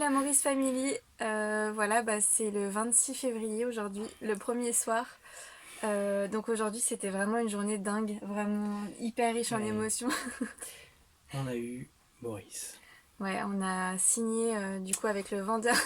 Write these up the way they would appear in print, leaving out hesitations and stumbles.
la Maurice Family, voilà, c'est le 26 février aujourd'hui, le premier soir. Donc aujourd'hui c'était vraiment une journée dingue, vraiment hyper riche en Ouais. émotions. On a eu Maurice. Ouais, on a signé du coup avec le vendeur,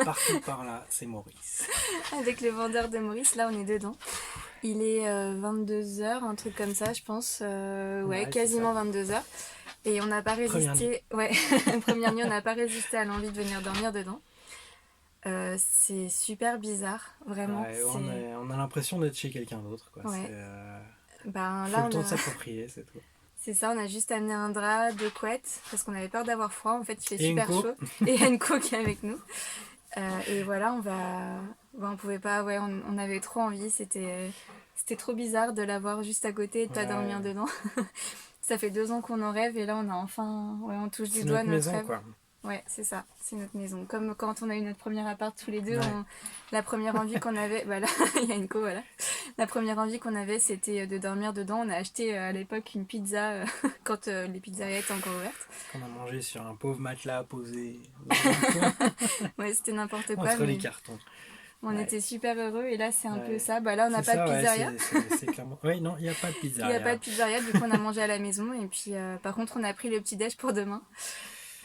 Partout par là, c'est Maurice. avec le vendeur de Maurice, là on est dedans. Il est 22 h, un truc comme ça je pense, ouais, Ouais, c'est ça. quasiment 22 h. Et on n'a pas Première nuit. résisté, ouais, première nuit on n'a pas résisté à l'envie de venir dormir dedans. C'est super bizarre, vraiment, Ouais, c'est... on a l'impression d'être chez quelqu'un d'autre, quoi. Ouais. Faut Là le on temps de a... s'approprier, c'est tout. C'est ça, on a juste amené un drap, deux couettes, parce qu'on avait peur d'avoir froid. En fait, il fait Et super Enco, chaud. Et Enco qui est avec nous. Et voilà, on pouvait pas... Ouais, on avait trop envie. C'était trop bizarre de l'avoir juste à côté et de pas dormir ouais, dedans. Ça fait 2 ans qu'on en rêve et là, on a enfin... Ouais, on touche du c'est doigt notre notre maison, rêve. quoi. Ouais, c'est ça, c'est notre maison. Comme quand on a eu notre premier appart tous les deux, Ouais. la première envie qu'on avait, voilà, il y a Enco, voilà. La première envie qu'on avait, c'était de dormir dedans. On a acheté à l'époque une pizza quand les pizzerias étaient encore ouvertes. Qu'on a mangé sur un pauvre matelas posé dans un coin Ouais, c'était n'importe quoi, entre les mais cartons. on Ouais. était super heureux. Et là, c'est un peu Ouais. ça. Là, on n'a C'est pas de ça, ouais, pizzeria. c'est clairement. Oui, non, il n'y a pas de Il n'y a pas pizzeria. de pizzeria, du coup, on a mangé à la maison. Et puis, par contre, on a pris le petit-déj pour demain.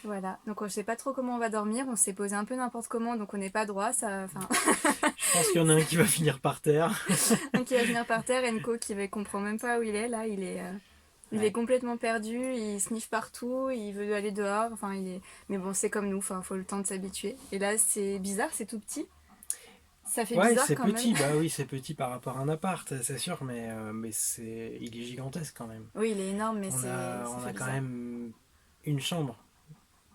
Voilà, donc on ne sait pas trop comment on va dormir, on s'est posé un peu n'importe comment, donc on n'est pas droit, ça, enfin, Je pense qu'il y en a un qui va finir par terre. un qui va venir par terre, Enco qui ne comprend même pas où il est, là, il est Ouais. complètement perdu, il sniffe partout, il veut aller dehors, enfin, mais bon, c'est comme nous, enfin, faut le temps de s'habituer. Et là, c'est bizarre, c'est tout petit, ça fait Ouais, bizarre c'est quand même. petit, bah oui, c'est petit par rapport à un appart, c'est sûr, mais il est gigantesque quand même. Oui, il est énorme, mais ça On fait a quand bizarre. même une chambre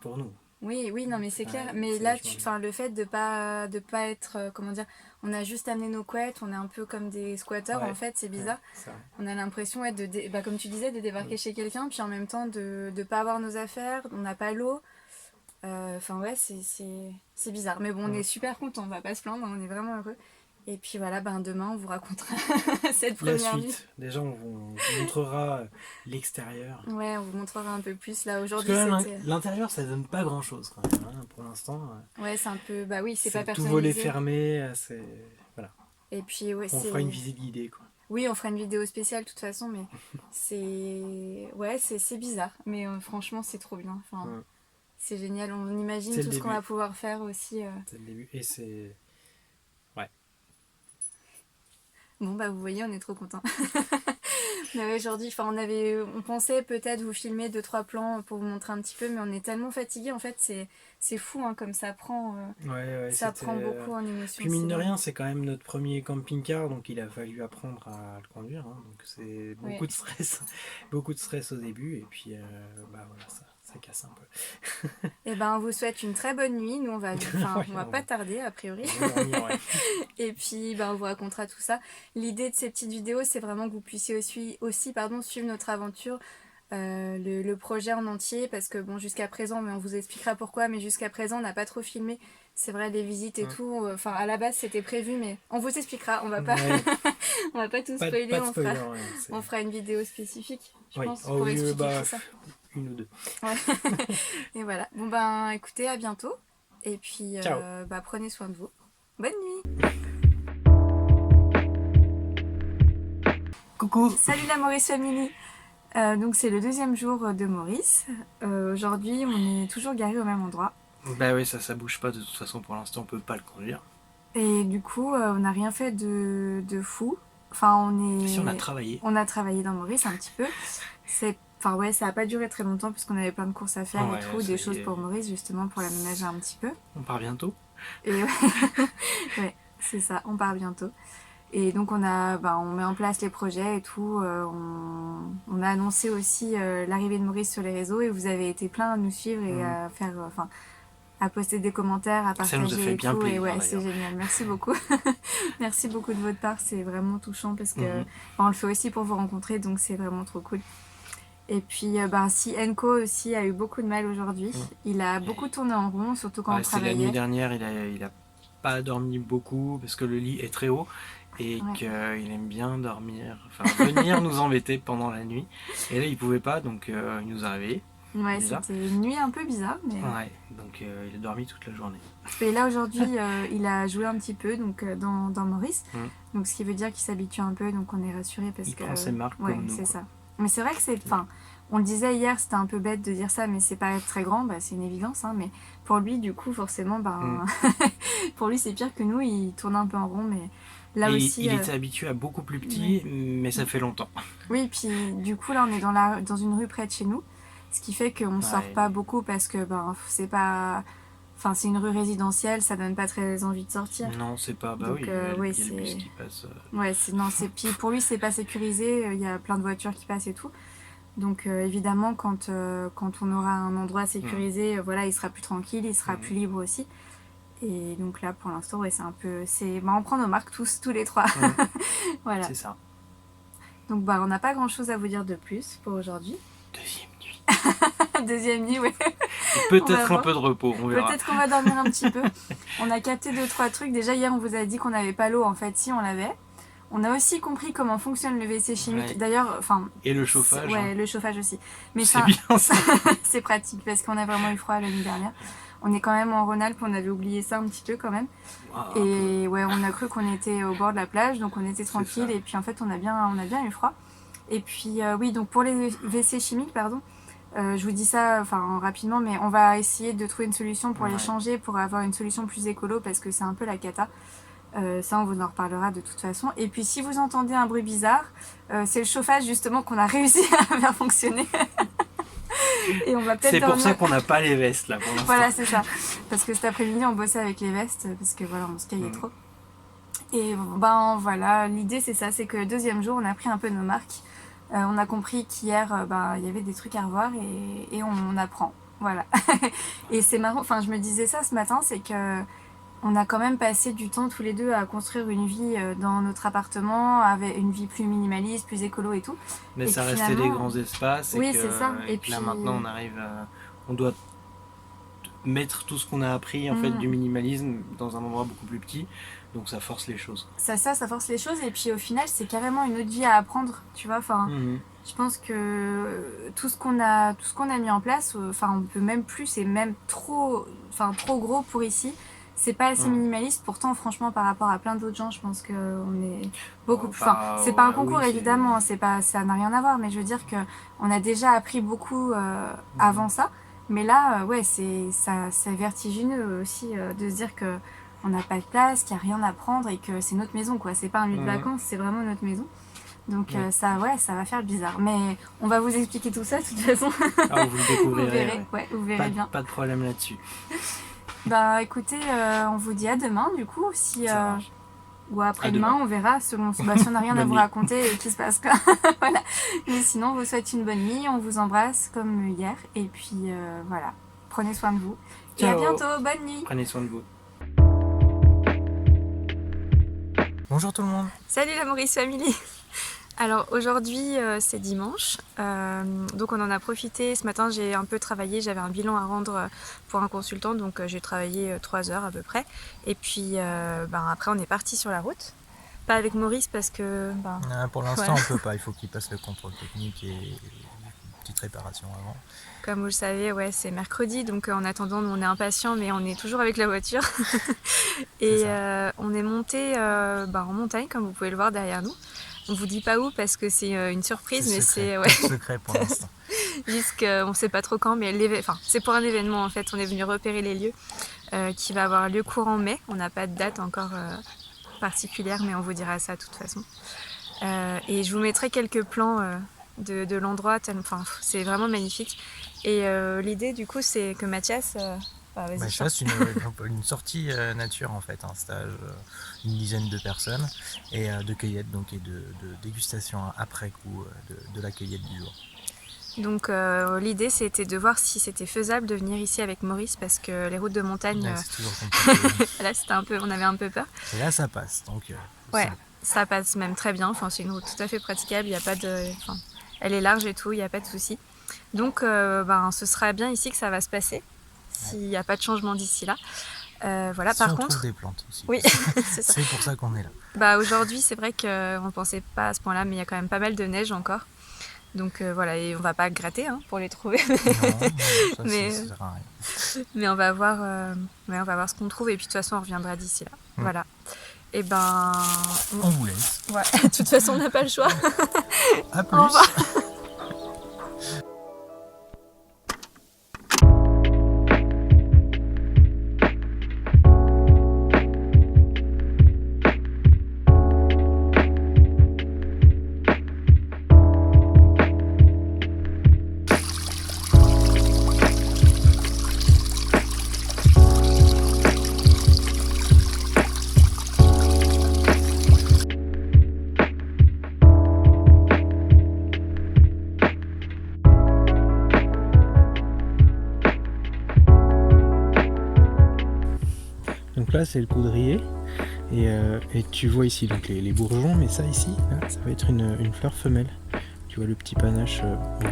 pour nous. Oui, oui, non, mais c'est C'est quand clair. même, Mais c'est là, vachement bien. enfin, le fait de pas être, comment dire, on a juste amené nos couettes, on est un peu comme des squatteurs, en Ouais, fait, c'est ouais, bizarre. c'est vrai. On a l'impression, ouais, comme tu disais, de Mm. débarquer chez quelqu'un, puis en même temps de pas avoir nos affaires, on n'a pas l'eau. Enfin, ouais, c'est bizarre. Mais bon, on est Mm. super contents, on va pas se plaindre, on est vraiment heureux. Et puis voilà, demain, on vous racontera cette La première nuit. suite, déjà on vous montrera l'extérieur. Ouais, on vous montrera un peu plus. Là, Parce que aujourd'hui, là, c'était... l'intérieur ça donne pas grand chose quand même, hein, pour l'instant. Ouais, c'est un peu... Bah oui, c'est pas C'est tout volet personnalisé. fermé, c'est. Voilà. Et puis, ouais, On fera une c'est... visite guidée, quoi. Oui, on fera une vidéo spéciale de toute façon, mais c'est... Ouais, c'est bizarre. Mais franchement, c'est trop bien. Enfin, Mm. c'est génial. On imagine C'est le tout ce qu'on va début. pouvoir faire aussi. C'est le début. Et c'est. Ouais. Bon, bah vous voyez, on est trop contents. Mais ouais, aujourd'hui, enfin, on pensait peut-être vous filmer 2-3 plans pour vous montrer un petit peu, mais on est tellement fatigués. En fait, c'est fou, hein, comme Ouais, ouais, ça c'était. prend beaucoup en émotion, Puis c'est mine de dingue. rien, c'est quand même notre premier camping-car, donc il a fallu apprendre à le conduire, hein. Donc c'est Ouais. beaucoup de stress, beaucoup de stress au début, et puis bah voilà, ça casse un peu. Et ben, on vous souhaite une très bonne nuit. Nous, Ouais, on va pas tarder a priori. on va dormir, ouais. Et puis, on vous racontera tout ça. L'idée de ces petites vidéos, c'est vraiment que vous puissiez aussi suivre notre aventure, le projet en entier, parce que bon, jusqu'à présent, mais on vous expliquera pourquoi, mais jusqu'à présent, on n'a pas trop filmé. C'est vrai, les visites et Mm. tout. Enfin, à la base, c'était prévu, mais on vous expliquera. Ouais, On va pas tout pas spoiler. de spoiler, ouais, On fera une vidéo spécifique, je Oui, pense, oh pour oui, expliquer bah, tout ça. une ou deux. Ouais. Et voilà. Bon, écoutez, à bientôt. Et puis, Ciao. prenez soin de vous. Bonne nuit. Coucou. Salut la Maurice Family. Donc c'est le deuxième jour de Maurice. Aujourd'hui, on est toujours garé au même endroit. Bah oui, ça bouge pas de toute façon pour l'instant, on peut pas le conduire. Et du coup, on n'a rien fait de fou. Enfin, Si on a travaillé. on a travaillé dans Maurice un petit peu. Enfin ouais, ça a pas duré très longtemps parce qu'on avait plein de courses à faire et Ouais, tout, ça des y choses est, pour Maurice justement pour l'aménager un petit peu. on part bientôt. Et ouais, ouais, c'est ça, on part bientôt. Et donc on met en place les projets et tout. On a annoncé aussi l'arrivée de Maurice sur les réseaux et vous avez été plein à nous suivre et Mm. à faire, à poster des commentaires, à Ça nous a fait partager et bien tout. Et plaisir ouais, c'est d'ailleurs. génial. Merci beaucoup. Merci beaucoup de votre part. C'est vraiment touchant parce que Mhm. on le fait aussi pour vous rencontrer, donc c'est vraiment trop cool. Et puis, si Enko aussi a eu beaucoup de mal aujourd'hui, Mm. il a beaucoup tourné en rond, surtout quand on Ouais, c'est la nuit travaillait. dernière, il a pas dormi beaucoup parce que le lit est très haut et Ouais. qu'il aime bien dormir, enfin venir nous embêter pendant la nuit. Et là, il pouvait pas, donc il nous a réveillés. Ouais, déjà. c'était une nuit un peu bizarre, mais... Ouais, donc il a dormi toute la journée. Et là, aujourd'hui, il a joué un petit peu donc, dans Maurice. Mm. Donc, ce qui veut dire qu'il s'habitue un peu, donc on est rassuré parce Il que... prend ses marques ouais, comme nous. c'est Quoi. ça. Mais c'est vrai que c'est... Enfin, on le disait hier, c'était un peu bête de dire ça, mais c'est pas très grand, bah, c'est une évidence. Hein, mais pour lui, du coup, forcément, ben... pour lui, c'est pire que nous, il tourne un peu en rond, mais... Là Et aussi, il était habitué à beaucoup plus petit, mais ça fait longtemps. oui, puis du coup, là, on est dans une rue près de chez nous. Ce qui fait qu'on sort pas beaucoup parce que ben, c'est pas... Enfin, c'est une rue résidentielle, ça donne pas très envie de sortir. Non, c'est pas... Bah donc, oui, ouais, il y a le bus qui passe. Ouais, non, puis pour lui, c'est pas sécurisé, il y a plein de voitures qui passent et tout. Donc évidemment, quand on aura un endroit sécurisé, voilà, il sera plus tranquille, il sera plus libre aussi. Et donc là, pour l'instant, ouais, c'est un peu... on prend nos marques tous les trois. Voilà. C'est ça. Donc bah, on n'a pas grand-chose à vous dire de plus pour aujourd'hui. Deuxième nuit. Deuxième nuit, ouais. Peut-être un peu de repos, on verra. Peut-être qu'on va dormir un petit peu. On a capté 2-3 trucs. Déjà, hier, on vous a dit qu'on n'avait pas l'eau. En fait, si, on l'avait. On a aussi compris comment fonctionne le WC chimique. Ouais. D'ailleurs, enfin... Et le chauffage. Ouais, hein. le chauffage aussi. Mais c'est bien ça. c'est pratique parce qu'on a vraiment eu froid l'année dernière. On est quand même en Rhône-Alpes, on avait oublié ça un petit peu quand même. Wow, et ouais, on a cru qu'on était au bord de la plage, donc on était tranquille. Et puis en fait, on a bien eu froid. Et puis oui, donc pour les WC chimiques, pardon, je vous dis ça rapidement, mais on va essayer de trouver une solution pour les changer, pour avoir une solution plus écolo, parce que c'est un peu la cata. Ça, on vous en reparlera de toute façon. Et puis, si vous entendez un bruit bizarre, c'est le chauffage justement qu'on a réussi à faire fonctionner. Et on va peut-être c'est pour dormir... ça qu'on n'a pas les vestes là pour l'instant. Voilà, c'est ça. Parce que cet après-midi, on bossait avec les vestes, parce que voilà, on se caillait trop. Et ben voilà, l'idée c'est ça, c'est que le deuxième jour, on a pris un peu nos marques. On a compris qu'hier, il y avait des trucs à revoir et on apprend. Voilà. Et c'est marrant, enfin je me disais ça ce matin, c'est que on a quand même passé du temps tous les deux à construire une vie dans notre appartement, avec une vie plus minimaliste, plus écolo et tout. Mais et ça restait des grands espaces. Oui, et c'est ça. Et puis là maintenant on arrive à... On doit mettre tout ce qu'on a appris en fait du minimalisme dans un endroit beaucoup plus petit. Donc ça force les choses. Ça force les choses et puis au final c'est carrément une autre vie à apprendre, tu vois. Enfin, je pense que tout ce qu'on a mis en place, on peut même plus, c'est même trop gros pour ici. C'est pas assez minimaliste, pourtant franchement par rapport à plein d'autres gens, je pense qu'on est beaucoup plus... c'est pas un concours évidemment, ça n'a rien à voir, mais je veux dire que on a déjà appris beaucoup avant ça. Mais là, ouais, c'est vertigineux aussi de se dire que on n'a pas de place, qu'il n'y a rien à prendre et que c'est notre maison, quoi. C'est pas un lieu de vacances, c'est vraiment notre maison. Donc ça va faire bizarre. Mais on va vous expliquer tout ça de toute façon. Ah, vous le découvrirez. Vous verrez, vous verrez bien. Pas de problème là-dessus. Bah écoutez, on vous dit à demain du coup, ou après-demain, on verra selon si on n'a rien à vous raconter et qu'il se passe quoi. Voilà. Mais sinon, on vous souhaite une bonne nuit, on vous embrasse comme hier et puis voilà, prenez soin de vous. Ciao. Et à bientôt, bonne nuit. Prenez soin de vous. Bonjour tout le monde. Salut la Maurice Family. Alors aujourd'hui c'est dimanche, donc on en a profité. Ce matin j'ai un peu travaillé, j'avais un bilan à rendre pour un consultant, donc j'ai travaillé 3 heures à peu près. Et puis après on est parti sur la route. Pas avec Maurice parce que... pour l'instant on peut pas, il faut qu'il passe le contrôle technique et une petite réparation avant. Comme vous le savez, ouais, c'est mercredi, donc en attendant on est impatient mais on est toujours avec la voiture. Et on est monté en montagne comme vous pouvez le voir derrière nous. On vous dit pas où parce que c'est une surprise, mais c'est secret pour l'instant. Juste qu'on sait pas trop quand, mais c'est pour un événement en fait. On est venu repérer les lieux qui va avoir lieu courant mai. On n'a pas de date encore particulière, mais on vous dira ça de toute façon. Et je vous mettrai quelques plans de l'endroit. C'est vraiment magnifique. Et l'idée du coup, c'est que Mathias. Je fasse une sortie nature en fait, un stage, une dizaine de personnes et de cueillette donc, et de dégustation après coup de la cueillette du jour. Donc l'idée c'était de voir si c'était faisable de venir ici avec Maurice parce que les routes de montagne, c'est toujours compliqué. Là on avait un peu peur. Et là ça passe donc. Ça passe même très bien. C'est une route tout à fait praticable. Il y a pas de, elle est large et tout, il n'y a pas de souci. Donc ce sera bien ici que ça va se passer. S'il n'y a pas de changement d'ici là. Voilà, si par on contre. trouve des plantes aussi. Oui, c'est ça. C'est pour ça qu'on est là. Aujourd'hui, c'est vrai qu'on ne pensait pas à ce point-là, mais il y a quand même pas mal de neige encore. Donc voilà, et on va pas gratter hein, pour les trouver. Non, ça, Mais- ça sert à rien. Mais on va voir, ouais, on va voir ce qu'on trouve et puis de toute façon on reviendra d'ici là. Voilà. Et ben, On vous laisse. ouais. De toute façon on n'a pas le choix. À plus. Au revoir. Donc là c'est le poudrier et tu vois ici donc les bourgeons, mais ça ici, là, ça va être une fleur femelle. Tu vois le petit panache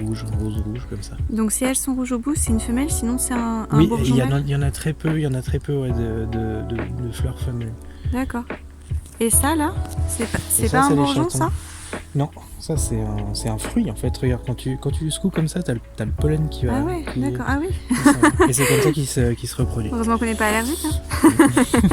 rouge, rose-rouge comme ça. Donc si elles sont rouges au bout, c'est une femelle, sinon c'est un Oui, bourgeon mâle. il y en a très peu, ouais, de fleurs femelles. D'accord. Et ça là, c'est pas ça, un c'est les bourgeon chatons. ça? Non, ça c'est un fruit en fait. Regarde, quand tu le secoues comme ça, t'as le pollen qui va. Ah ouais, qui- d'accord. Ah oui. Et c'est comme ça qu'il se reproduit. Heureusement qu'on n'est pas allergique. Hein.